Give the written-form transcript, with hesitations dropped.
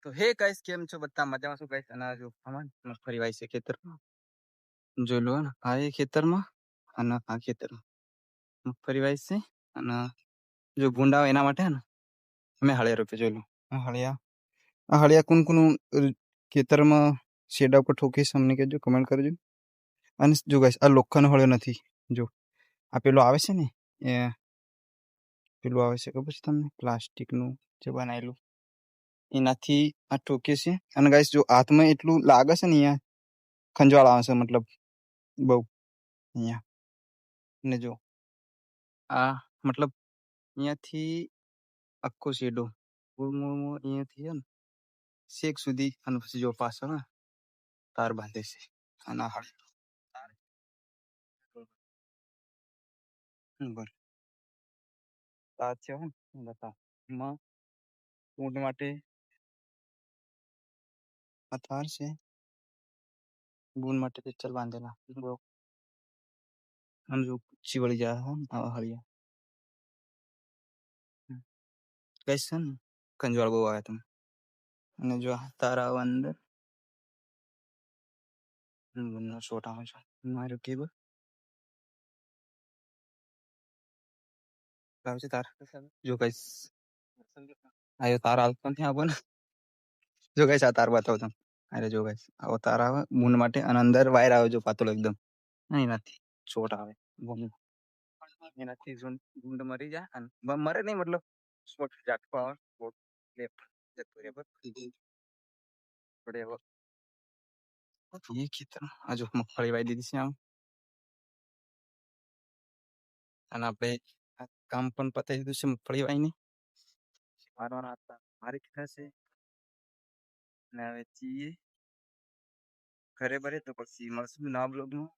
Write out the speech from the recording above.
તો હે ગાઈસ કેમ છો બધા મજામાં છો ગાઈસ અને જો હમણાં મગફળી વાવી છે ખેતરમાં જોઈ લો ને આ એ ખેતરમાં અને આ ખેતરમાં મગફળી વાવી છે અને જો ભૂંડ આવે એના માટે હે ને અમે હળિયા રોપે જોઈ લો આ હળિયા કોણ કોણ ખેતરમાં શેડા ઉપર ઠોકી છે અમને કહેજો કમેન્ટ કરજો અને જો ગાઈસ આ લોખંડનો હળિયો નથી જો આ પેલો આવે છે ને એ પેલું આવે છે ખબર છે તમને પ્લાસ્ટિકનું જે બનાવેલું એનાથી આ ઠોકે છે અને ગાઈસ જો હાથમાં એટલું લાગે છે ને અહીંયા ખંજવાળ આવે છે મતલબ બહુ અહીંયા ને જો આ મતલબ અહીંયાથી આખો શેડો અહીંયાથી છે ને શેક સુધી અને પછી જો પાછળ ને તાર બાંધે છે અને આ તાર બરાબર તાર છે ને બતા એમાં ઊંટ માટે આ તાર છે બૂન માટે તે ચલ બાંધેલા બહુ અને જો ચીવડી જાય હો આવા હળિયા કઈશ છે ને કંજવાળ બહુ આવે તમે અને જો તાર આવે અંદર બૂનનો શોટ આવે છે મારું કેબલ આવે છે તાર જો કઈશ આયો તાર હાલતો નથી આવો ને જો કઈશ આ તાર બતાવો તમે અરે જો કઈશ આવો તાર આવે બૂન માટે અને અંદર વાયર આવે જો પાતળો એકદમ નહીં નથી શોટ આવે બૂન એનાથી ઝુંડ મરી જાય અને મરે નહીં મતલબ શોટ ઝાટકો આવે શોટ લેફ્ટ જતો રે બરાબર એ ખેતર હજુ મગફળી વાવી દીધી છે આમ અને આપણે આ કામ પણ પતાવી દીધું છે મગફળી વાવીને મારવાના હતા મારી થશે ને હવે છીએ ઘરે બરે તો પછી મળશું નવા બ્લોગમાં